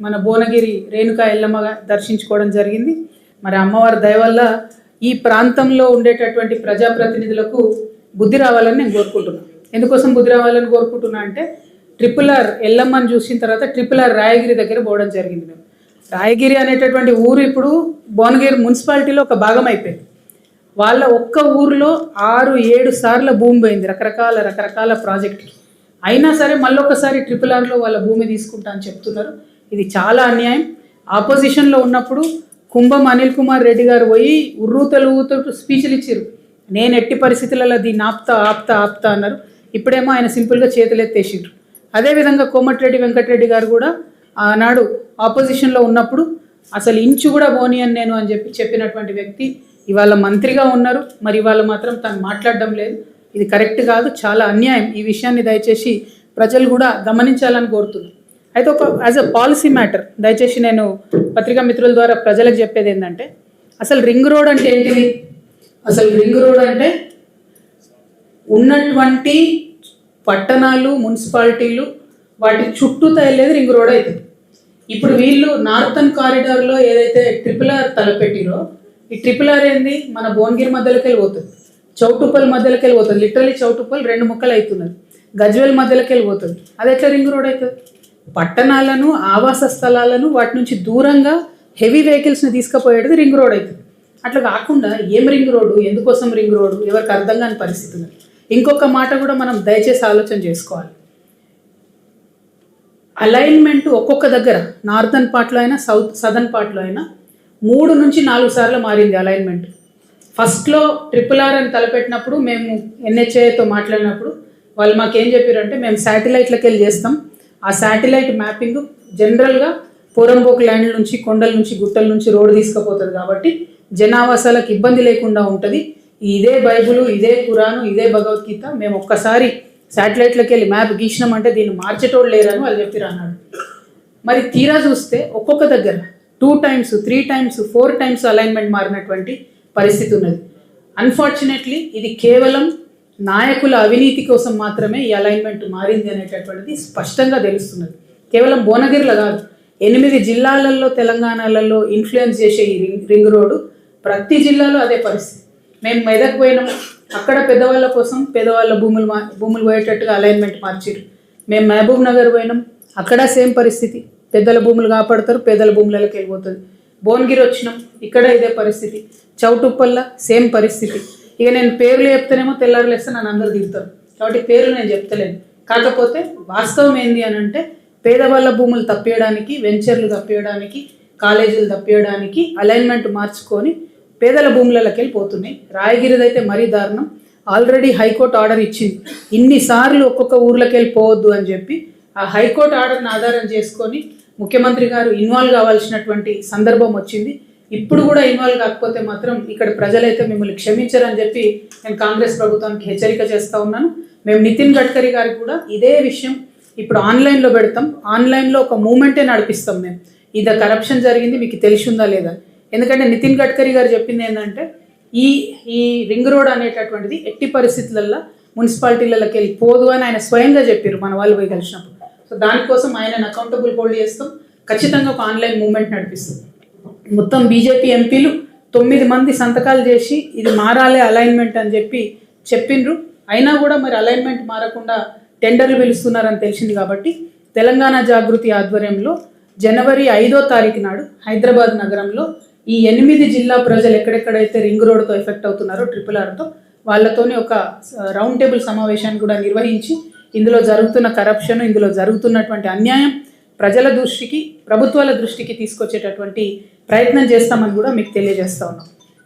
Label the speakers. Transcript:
Speaker 1: మన భువనగిరి రేణుకా ఎల్లమ్మ దర్శించుకోవడం జరిగింది. మరి అమ్మవారి దయ వల్ల ఈ ప్రాంతంలో ఉండేటటువంటి ప్రజాప్రతినిధులకు బుద్ధి రావాలని నేను కోరుకుంటున్నాను. ఎందుకోసం బుద్ధి రావాలని కోరుకుంటున్నా అంటే RRR ఎల్లమ్మని చూసిన తర్వాత RRR రాయగిరి దగ్గర పోవడం జరిగింది. మేము రాయగిరి అనేటటువంటి ఊరు ఇప్పుడు భువనగిరి మున్సిపాలిటీలో ఒక భాగం అయిపోయింది. వాళ్ళ ఒక్క ఊరిలో 6-7 సార్లు భూమి పోయింది రకరకాల ప్రాజెక్టుకి. అయినా సరే మళ్ళొకసారి RRRలో వాళ్ళ భూమి తీసుకుంటా అని చెప్తున్నారు. ఇది చాలా అన్యాయం. ఆపోజిషన్లో ఉన్నప్పుడు కుంభం అనిల్ కుమార్ రెడ్డి గారు పోయి ఉర్రూతలు స్పీచ్లు ఇచ్చారు. నేను ఎట్టి పరిస్థితులలో దీన్ని ఆప్తా అన్నారు. ఇప్పుడేమో ఆయన సింపుల్గా చేతులెత్తేసిండ్రు. అదేవిధంగా కోమటిరెడ్డి వెంకటరెడ్డి గారు కూడా ఆనాడు ఆపోజిషన్లో ఉన్నప్పుడు అసలు ఇంచు కూడా పోనీయని నేను అని చెప్పినటువంటి వ్యక్తి ఇవాళ మంత్రిగా ఉన్నారు. మరి ఇవాళ మాత్రం తను మాట్లాడడం లేదు. ఇది కరెక్ట్ కాదు, చాలా అన్యాయం. ఈ విషయాన్ని దయచేసి ప్రజలు కూడా గమనించాలని కోరుతున్నాను. అయితే ఒక యాజ్ అ పాలసీ మ్యాటర్ దయచేసి నేను పత్రికా మిత్రుల ద్వారా ప్రజలకు చెప్పేది ఏంటంటే అసలు రింగ్ రోడ్ అంటే ఏంటిది? అసలు రింగ్ రోడ్ అంటే ఉన్నటువంటి పట్టణాలు మున్సిపాలిటీలు వాటి చుట్టూ తయలేదు రింగ్ రోడ్ అవుతుంది. ఇప్పుడు వీళ్ళు నార్థన్ కారిడార్లో ఏదైతే RRR తలపెట్టిరో ఈ RRR ఏంది మన భువనగిరి మధ్యలోకి వెళ్ళిపోతుంది, చౌటుప్పల్ మధ్యలోకి వెళ్ళిపోతుంది. లిటరలీ చౌటుప్పల్ 2 ముక్కలు అవుతున్నది. గజ్వేల్ మధ్యలోకి వెళ్ళిపోతుంది. అది ఎట్లా రింగ్ రోడ్ అవుతుంది? పట్టణాలను ఆవాస స్థలాలను వాటి నుంచి దూరంగా హెవీ వెహికల్స్ని తీసుకుపోయేది రింగ్ రోడ్ అవుతుంది. అట్లా కాకుండా ఏం రింగ్ రోడ్డు, ఎందుకోసం రింగ్ రోడ్డు ఎవరికి అర్థం కాని పరిస్థితి ఉంది. ఇంకొక మాట కూడా మనం దయచేసి ఆలోచన చేసుకోవాలి. అలైన్మెంట్ ఒక్కొక్క దగ్గర నార్థన్ పార్ట్లో అయినా సదర్న్ పార్ట్లో అయినా 3 నుంచి 4 సార్లు మారింది అలైన్మెంట్. ఫస్ట్లో RRR అని తలపెట్టినప్పుడు మేము NHAతో మాట్లాడినప్పుడు వాళ్ళు మాకేం చెప్పారంటే మేము శాటిలైట్లకి వెళ్ళి చేస్తాం. ఆ శాటిలైట్ మ్యాపింగ్ జనరల్గా పోరంబోక్ ల్యాండ్ నుంచి కొండల నుంచి గుట్టల నుంచి రోడ్డు తీసుకుపోతుంది కాబట్టి జనావాసాలకు ఇబ్బంది లేకుండా ఉంటుంది. ఇదే బైబుల్, ఇదే ఖురాను, ఇదే భగవద్గీత మేము ఒక్కసారి శాటిలైట్లకి వెళ్ళి మ్యాప్ గీసినామంటే దీన్ని మార్చేటోళ్ళు లేరని వాళ్ళు చెప్పిరు అన్నాడు. మరి తీరా చూస్తే ఒక్కొక్క దగ్గర 2 times, 3 times, 4 times అలైన్మెంట్ మారినటువంటి పరిస్థితి ఉన్నది. అన్ఫార్చునేట్లీ ఇది కేవలం నాయకుల అవినీతి కోసం మాత్రమే ఈ అలైన్మెంట్ మారింది అనేటటువంటిది స్పష్టంగా తెలుస్తున్నది. కేవలం భువనగిరిలో కాదు, 8 జిల్లాలలో తెలంగాణలలో ఇన్ఫ్లుయెన్స్ చేసే ఈ రింగ్ రోడ్డు ప్రతి జిల్లాలో అదే పరిస్థితి. మేము మెదక్ పోయినాము, అక్కడ పెద్దవాళ్ళ కోసం పేదవాళ్ళ భూములు పోయేటట్టుగా అలైన్మెంట్ మార్చారు. మేము మహబూబ్ నగర్ పోయినాం, అక్కడ సేమ్ పరిస్థితి. పెద్దల భూములు కాపాడతారు, పేదల భూములకి వెళ్ళిపోతుంది. భువనగిరి వచ్చినాం, ఇక్కడ ఇదే పరిస్థితి. చౌటుప్పల్ల సేమ్ పరిస్థితి. ఇక నేను పేర్లు చెప్తేనేమో తెల్లారులేస్తే నన్ను అందరూ తిడతారు కాబట్టి పేర్లు నేను చెప్తలేను. కాకపోతే వాస్తవం ఏంది అని అంటే పేదవాళ్ళ భూములు తప్పేయడానికి, వెంచర్లు తప్పేయడానికి, కాలేజీలు తప్పేయడానికి అలైన్మెంట్ మార్చుకొని పేదల భూములకి వెళ్ళిపోతున్నాయి. రాయగిరిదైతే మరీ దారుణం. ఆల్రెడీ హైకోర్టు ఆర్డర్ ఇచ్చింది ఇన్నిసార్లు ఒక్కొక్క ఊర్లోకి వెళ్ళిపోవద్దు అని చెప్పి. ఆ హైకోర్టు ఆర్డర్ని ఆధారం చేసుకొని ముఖ్యమంత్రి గారు ఇన్వాల్వ్ కావాల్సినటువంటి సందర్భం వచ్చింది. ఇప్పుడు కూడా ఇన్వాల్వ్ కాకపోతే మాత్రం ఇక్కడ ప్రజలైతే మిమ్మల్ని క్షమించరని చెప్పి నేను కాంగ్రెస్ ప్రభుత్వానికి హెచ్చరిక చేస్తూ ఉన్నాను. మేము నితిన్ గడ్కరీ గారికి కూడా ఇదే విషయం ఇప్పుడు ఆన్లైన్లో పెడతాం. ఆన్లైన్లో ఒక మూమెంటే నడిపిస్తాం. మేము ఇది కరప్షన్ జరిగింది మీకు తెలిసి ఉందా లేదా? ఎందుకంటే నితిన్ గడ్కరీ గారు చెప్పింది ఏంటంటే ఈ రింగ్ రోడ్ అనేటటువంటిది ఎట్టి పరిస్థితులలో మున్సిపాలిటీలకి వెళ్ళి పోదు అని ఆయన స్వయంగా చెప్పారు మన వాళ్ళు పోయి కలిసినప్పుడు. సో దానికోసం ఆయనను అకౌంటబుల్ హోల్డ్ చేస్తాం. ఖచ్చితంగా ఒక ఆన్లైన్ మూమెంట్ నడిపిస్తాం. మొత్తం బీజేపీ ఎంపీలు 9 మంది సంతకాలు చేసి ఇది మారాలి అలైన్మెంట్ అని చెప్పిండ్రు. అయినా కూడా మరి అలైన్మెంట్ మారకుండా టెండర్లు పిలుస్తున్నారని తెలిసింది. కాబట్టి తెలంగాణ జాగృతి ఆధ్వర్యంలో జనవరి 5వ తారీఖు నాడు హైదరాబాద్ నగరంలో ఈ 8 జిల్లా ప్రజలు ఎక్కడెక్కడైతే రింగ్ రోడ్తో ఎఫెక్ట్ అవుతున్నారో RRRతో వాళ్ళతోనే ఒక రౌండ్ టేబుల్ సమావేశాన్ని కూడా నిర్వహించి ఇందులో జరుగుతున్న కరప్షన్, ఇందులో జరుగుతున్నటువంటి అన్యాయం ప్రజల దృష్టికి, ప్రభుత్వాల దృష్టికి తీసుకొచ్చేటటువంటి ప్రయత్నం చేస్తామని కూడా మీకు తెలియజేస్తా ఉన్నాం.